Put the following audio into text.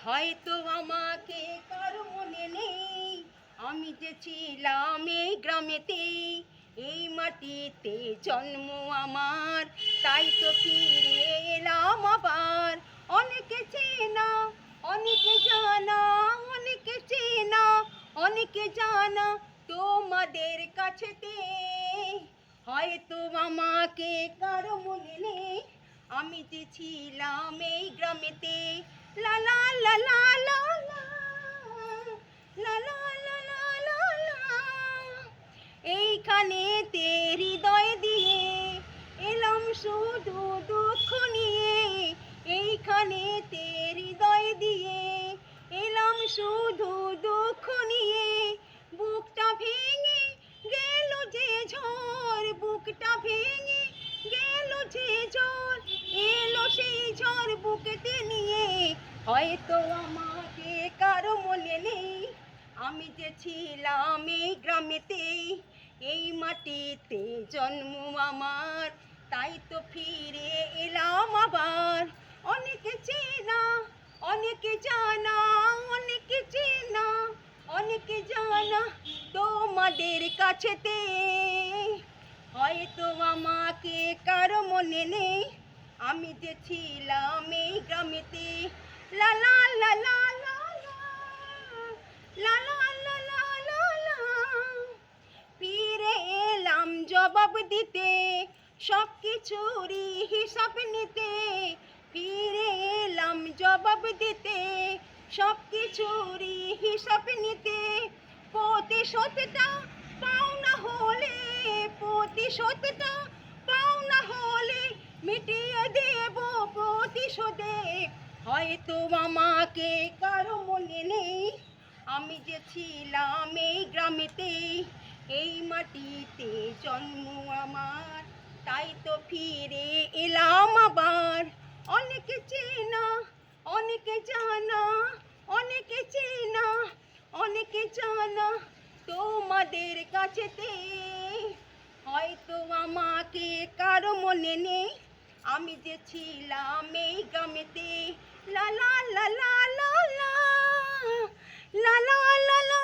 হয়তো আমাকে কারো মনে নেই, আমি যে ছিলাম এই গ্রামেতে, এই মাটিতে জন্ম আমার, তাই তো ফিরে এলাম আবার। অনেকে চেনা, অনেকে জানা, অনেকে চেনা, অনেকে জানা তোমাদের কাছেতে। হয়তো আমাকে কারো মনে নেই, আমি যে ছিলাম এই গ্রামেতে। লা লা লা লা লা লা, লা লা লা লা লা লা। এইখানেতে হৃদয় দিয়ে এলাম শুধু দুঃখ নিয়ে, এইখানেতে হৃদয় দিয়ে এলাম শুধু দুঃখ নিয়ে। বুকটা ভেঙে গেল যে ঝড়, বুকটা ভেঙে গেল যে ঝড়, এলো সেই ঝড় বুকেতে নিয়ে। হয়তো আমাকে কারো মনে নেই, আমি যে ছিলাম এই গ্রামেতে, এই মাটিতে জন্ম আমার, তাই তো ফিরে এলাম আবার। অনেকে চেনা, অনেকে জানা, অনেকে চেনা, অনেকে জানা তোমাদের কাছেতে। হয়তো আমাকে কারো মনে নেই, আমি যে ছিলাম এই গ্রামেতে। লা লা লা লা লা লা, লা লা লা লা লা লা। ফিরে এলাম জবাব দিতে, সব কিছুরই হিসাব নিতে। ফিরে এলাম জবাব দিতে, সব কিছুরই হিসাব নিতে। প্রতিশোধটা পাওনা হলে, প্রতিশোধটা পাওনা হলে মিটিয়ে দেব প্রতিশোধে। হয়তো আমাকে কারো মনে নেই, আমি যে ছিলাম এই গ্রামেতে, এই মাটিতে জন্ম আমার, তাই তো ফিরে এলাম আবার। অনেকে চেনা, অনেকে জানা, অনেকে চেনা, অনেকে জানা তোমাদের কাছেতে। হয়তো আমাকে কারো মনে নেই, আমি যে ছিলাম এই গ্রামেতে। লা লা লা লা লা লা, লা লা লা লা।